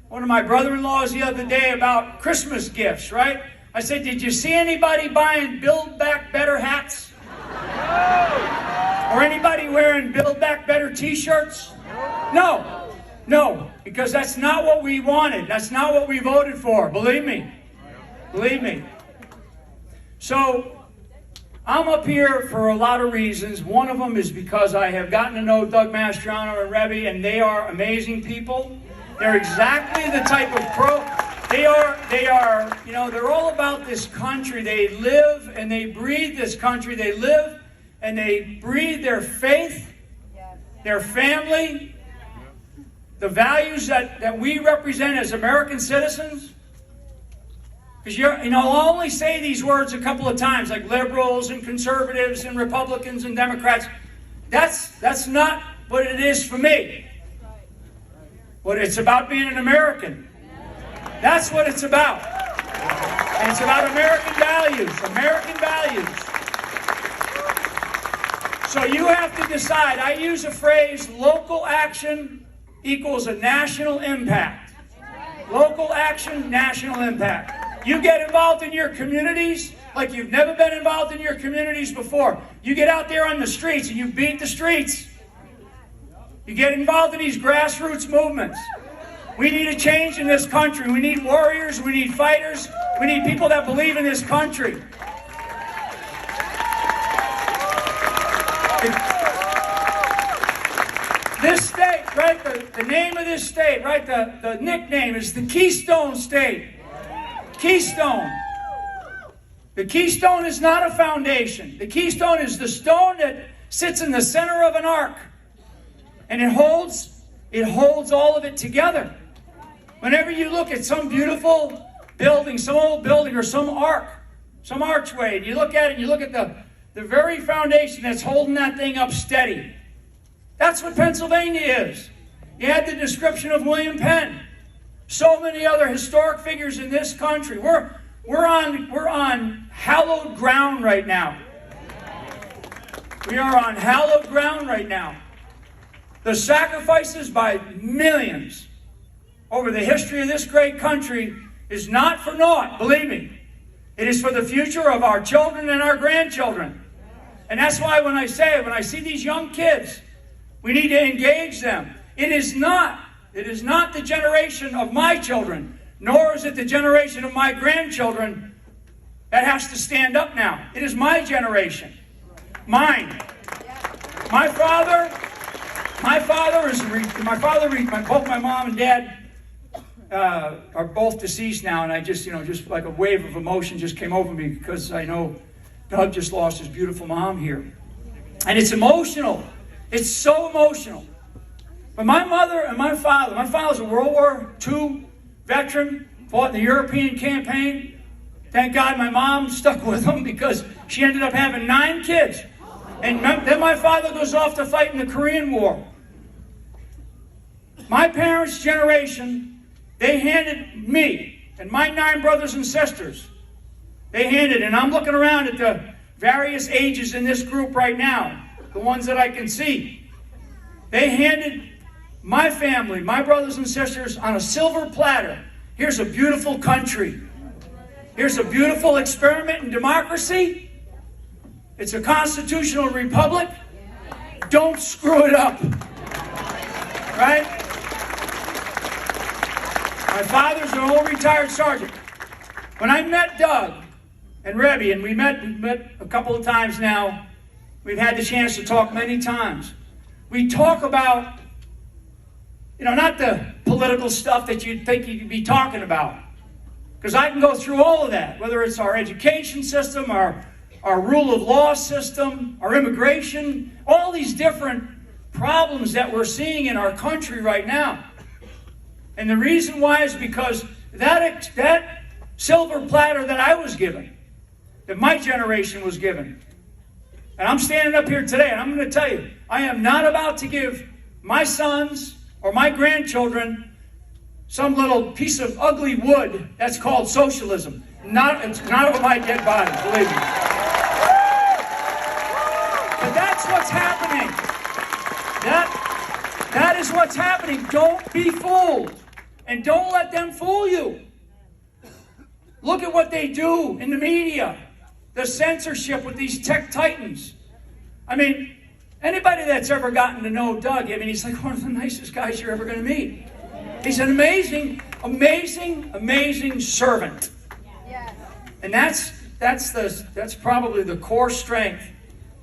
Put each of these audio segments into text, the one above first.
one of my brother-in-laws the other day about Christmas gifts, right? I said, did you see anybody buying Build Back Better hats? Or anybody wearing Build Back Better t-shirts? No, because that's not what we wanted. That's not what we voted for. Believe me. Believe me. So, I'm up here for a lot of reasons. One of them is because I have gotten to know Doug Mastriano and Rebbe, and they are amazing people. They're exactly the type of they are, you know, they're all about this country. They live and they breathe this country. They live and they breathe their faith, their family, the values that we represent as American citizens. Because I'll only say these words a couple of times, like liberals and conservatives and Republicans and Democrats. That's not what it is for me. But it's about being an American. That's what it's about. And it's about American values. American values. So you have to decide. I use a phrase, local action equals a national impact. Local action, national impact. You get involved in your communities like you've never been involved in your communities before. You get out there on the streets and you beat the streets. You get involved in these grassroots movements. We need a change in this country. We need warriors. We need fighters. We need people that believe in this country. This state, right, the name of this state, right, the nickname is the Keystone State. Keystone. The keystone is not a foundation. The keystone is the stone that sits in the center of an ark. And it holds all of it together. Whenever you look at some beautiful building, some old building or some ark, some archway, and you look at it and you look at the very foundation that's holding that thing up steady. That's what Pennsylvania is. You had the description of William Penn. So many other historic figures in this country. We're on hallowed ground right now. We are on hallowed ground right now. The sacrifices by millions over the history of this great country is not for naught, believe me. It is for the future of our children and our grandchildren. And that's why when I see these young kids, we need to engage them. It is not the generation of my children, nor is it the generation of my grandchildren that has to stand up now. It is my generation. Mine. Both my mom and dad are both deceased now, and I just like a wave of emotion just came over me because I know Doug just lost his beautiful mom here. And it's emotional. It's so emotional. But my mother and my father's a World War II veteran, fought in the European campaign. Thank God my mom stuck with him because she ended up having 9 kids. And then my father goes off to fight in the Korean War. My parents' generation, they handed me and my 9 brothers and sisters, and I'm looking around at the various ages in this group right now, the ones that I can see. They handed my family, my brothers and sisters, on a silver platter. Here's a beautiful country. Here's a beautiful experiment in democracy. It's a constitutional republic. Don't screw it up. Right? My father's an old retired sergeant. When I met Doug and Rebbe, and we met a couple of times now, we've had the chance to talk many times. We talk about, not the political stuff that you'd think you'd be talking about. Because I can go through all of that, whether it's our education system, our rule of law system, our immigration, all these different problems that we're seeing in our country right now. And the reason why is because that silver platter that I was given, that my generation was given, and I'm standing up here today and I'm going to tell you, I am not about to give my sons or my grandchildren some little piece of ugly wood that's called socialism. It's not over my dead body, believe me. But that's what's happening. That is what's happening. Don't be fooled. And don't let them fool you. Look at what they do in the media. The censorship with these tech titans. I mean, anybody that's ever gotten to know Doug, I mean, he's like one of the nicest guys you're ever going to meet. He's an amazing, amazing, amazing servant. And that's probably the core strength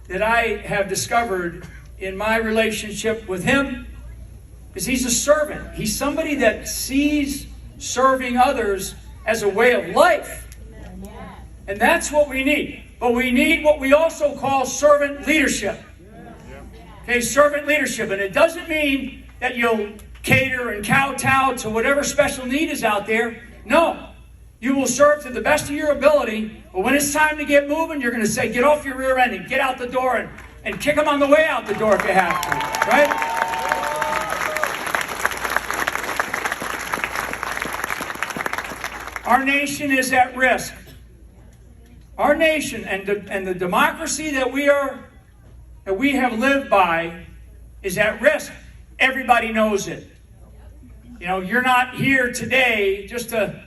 that I have discovered in my relationship with him, is he's a servant. He's somebody that sees serving others as a way of life. And that's what we need. But we need what we also call servant leadership. Okay, servant leadership. And it doesn't mean that you'll cater and kowtow to whatever special need is out there. No. You will serve to the best of your ability. But when it's time to get moving, you're going to say, get off your rear end and get out the door and kick them on the way out the door if you have to. Right? Our nation is at risk. Our nation and the democracy that we have lived by is at risk. Everybody knows it. You know, you're not here today just to,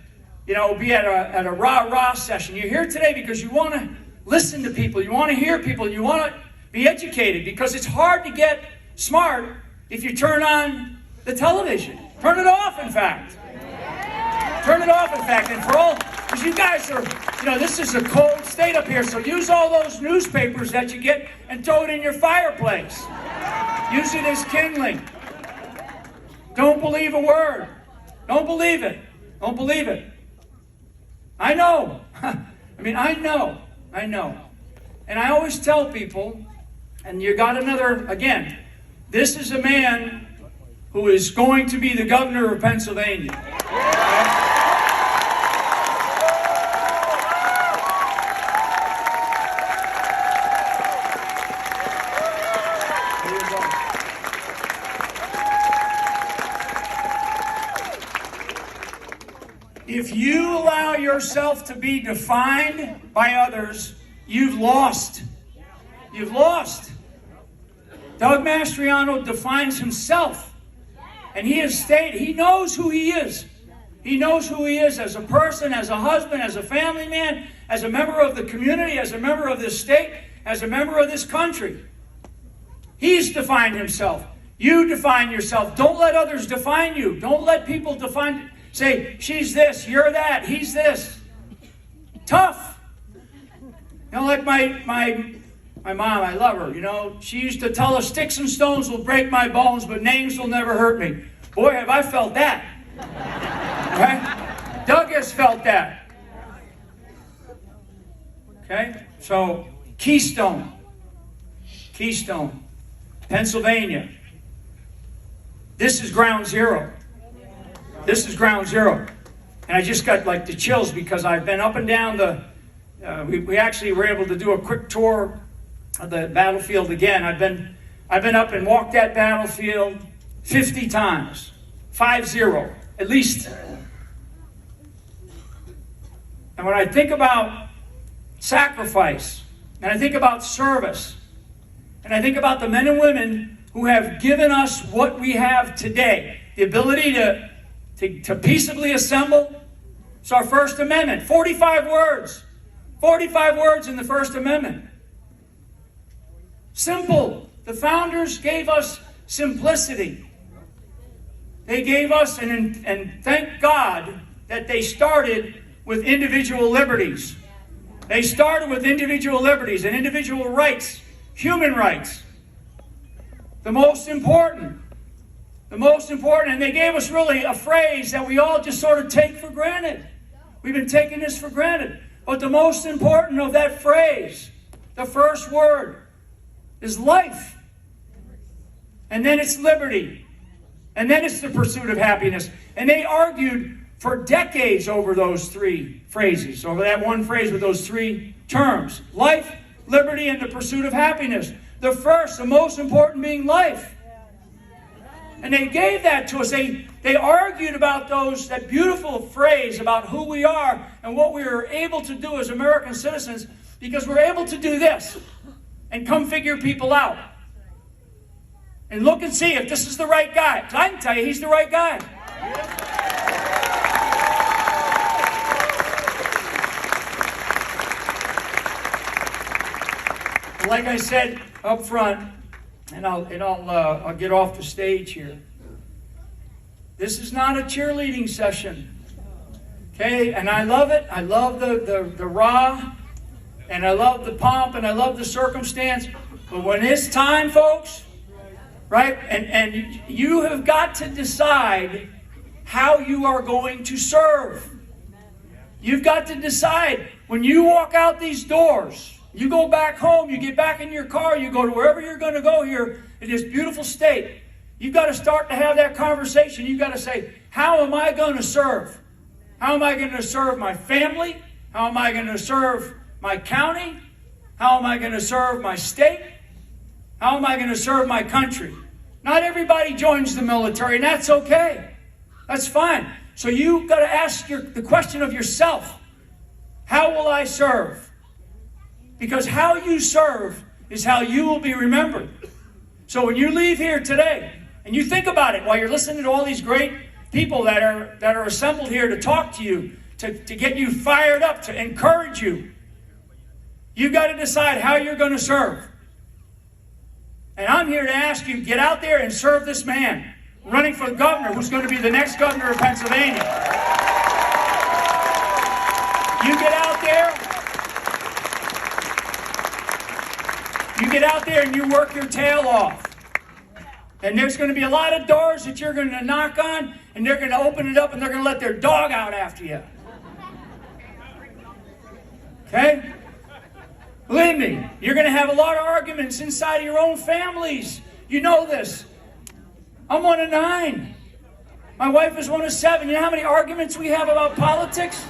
be at a rah-rah session. You're here today because you want to listen to people. You want to hear people. You want to be educated, because it's hard to get smart if you turn on the television. Turn it off, in fact. Turn it off, in fact. And for all, because you guys are, this is a cold state up here, so use all those newspapers that you get and throw it in your fireplace. Use it as kindling. Don't believe a word. Don't believe it. Don't believe it. I know. I know. And I always tell people, and you got another, again, this is a man who is going to be the governor of Pennsylvania. Okay? If you allow yourself to be defined by others, you've lost. You've lost. Doug Mastriano defines himself. And he has stated, he knows who he is. He knows who he is as a person, as a husband, as a family man, as a member of the community, as a member of this state, as a member of this country. He's defined himself. You define yourself. Don't let others define you. Don't let people say, she's this, you're that, he's this. Tough. Like my mom, I love her. She used to tell us, sticks and stones will break my bones, but names will never hurt me. Boy, have I felt that. Right? Doug has felt that. Okay? So, Keystone, Pennsylvania. This is ground zero. This is ground zero. And I just got the chills because I've been up and down we actually were able to do a quick tour of the battlefield again. I've been up and walked that battlefield 50 times. 50, at least. And when I think about sacrifice, and I think about service, and I think about the men and women who have given us what we have today, the ability to peaceably assemble. It's our First Amendment. 45 words. 45 words in the First Amendment. Simple. The founders gave us simplicity. They gave us, and thank God that they started with individual liberties. They started with individual liberties and individual rights, human rights. The most important, and they gave us really a phrase that we all just sort of take for granted. We've been taking this for granted. But the most important of that phrase, the first word, is life. And then it's liberty. And then it's the pursuit of happiness. And they argued for decades over those three phrases, over that one phrase with those three terms. Life, liberty, and the pursuit of happiness. The first, the most important being life. And they gave that to us. They argued about that beautiful phrase about who we are and what we are able to do as American citizens, because we're able to do this and come figure people out. And look and see if this is the right guy. 'Cause I can tell you he's the right guy. like I said up front, and I'll get off the stage here. This is not a cheerleading session, okay? And I love it. I love the raw, and I love the pomp, and I love the circumstance. But when it's time, folks, right? And you have got to decide how you are going to serve. You've got to decide when you walk out these doors. You go back home, you get back in your car, you go to wherever you're going to go here in this beautiful state. You've got to start to have that conversation. You've got to say, how am I going to serve? How am I going to serve my family? How am I going to serve my county? How am I going to serve my state? How am I going to serve my country? Not everybody joins the military, and that's okay. That's fine. So you've got to ask the question of yourself. How will I serve? Because how you serve is how you will be remembered. So when you leave here today, and you think about it while you're listening to all these great people that are assembled here to talk to you, to get you fired up, to encourage you, you've got to decide how you're going to serve. And I'm here to ask you, get out there and serve this man running for governor, who's going to be the next governor of Pennsylvania. You get out there and you work your tail off. And there's going to be a lot of doors that you're going to knock on, and they're going to open it up and they're going to let their dog out after you. Okay? Believe me, you're going to have a lot of arguments inside of your own families. You know this. I'm one of 9. My wife is one of 7. You know how many arguments we have about politics?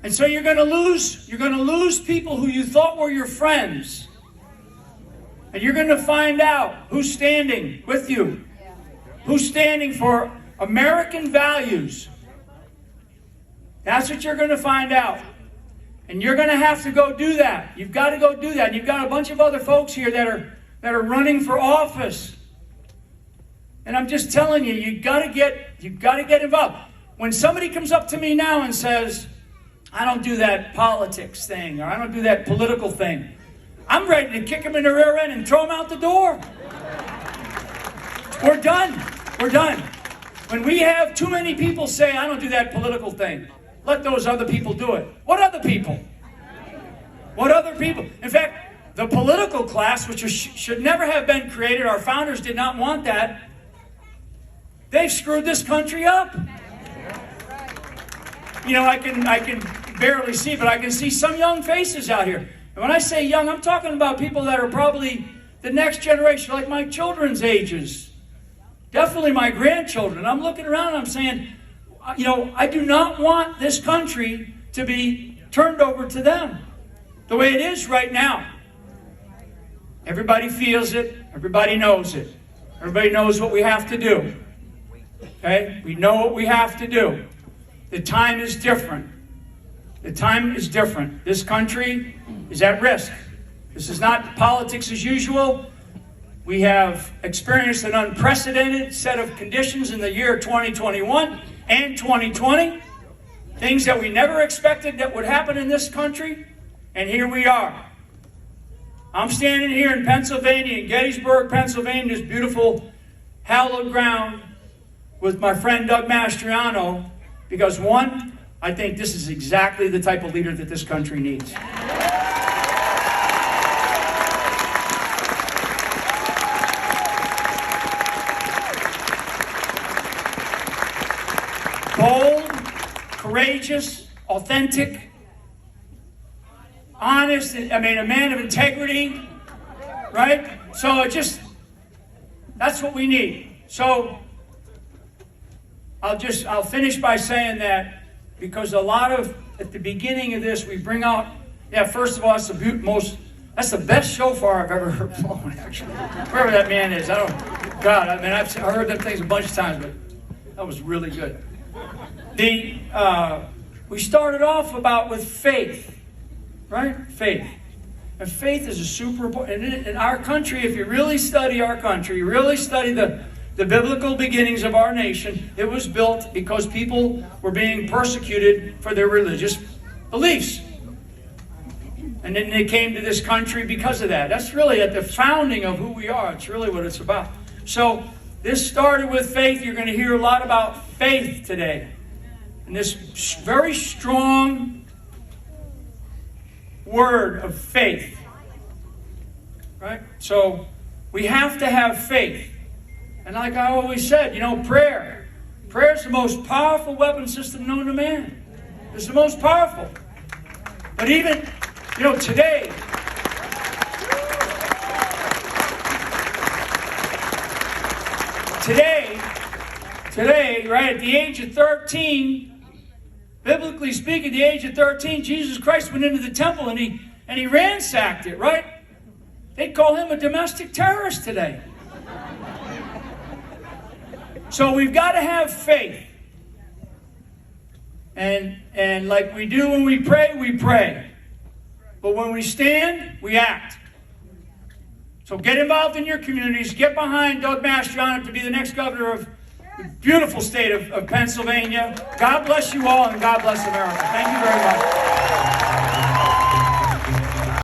And so you're going to lose people who you thought were your friends. And you're going to find out who's standing with you. Who's standing for American values. That's what you're going to find out. And you're going to have to go do that. You've got to go do that. And you've got a bunch of other folks here that are running for office. And I'm just telling you, you've got to get involved. When somebody comes up to me now and says, I don't do that politics thing, or I don't do that political thing, I'm ready to kick them in the rear end and throw them out the door. We're done. We're done. When we have too many people say, I don't do that political thing, let those other people do it. What other people? What other people? In fact, the political class, which should never have been created, our founders did not want that, they've screwed this country up. You know, I can barely see, but I can see some young faces out here. And when I say young, I'm talking about people that are probably the next generation, like my children's ages. Definitely my grandchildren. I'm looking around and I'm saying, you know, I do not want this country to be turned over to them the way it is right now. Everybody feels it. Everybody knows it. Everybody knows what we have to do. Okay? We know what we have to do. The time is different. The time is different. This country is at risk. This is not politics as usual. We have experienced an unprecedented set of conditions in the year 2021 and 2020. Things that we never expected that would happen in this country. And here we are. I'm standing here in Pennsylvania, in Gettysburg, Pennsylvania, this beautiful hallowed ground with my friend Doug Mastriano, because one, I think this is exactly the type of leader that this country needs. Bold, courageous, authentic, honest, a man of integrity, right? So that's what we need. So I'll finish by saying that, because at the beginning of this, we bring out, first of all, that's the best shofar I've ever heard blown, actually. Wherever that man is, I've heard them things a bunch of times, but that was really good. We started off with faith, right? Faith. And faith is a super important, in our country, if you really study our country, you really study the biblical beginnings of our nation, it was built because people were being persecuted for their religious beliefs. And then they came to this country because of that. That's really at the founding of who we are. It's really what it's about. So this started with faith. You're going to hear a lot about faith today. And this very strong word of faith. Right? So we have to have faith. And like I always said, prayer. Prayer is the most powerful weapon system known to man. It's the most powerful. But even, today, right, at the age of 13, biblically speaking, at the age of 13, Jesus Christ went into the temple and he ransacked it, right? They'd call him a domestic terrorist today. So we've got to have faith. And like we do when we pray, we pray. But when we stand, we act. So get involved in your communities. Get behind Doug Mastriano to be the next governor of the beautiful state of Pennsylvania. God bless you all, and God bless America. Thank you very much.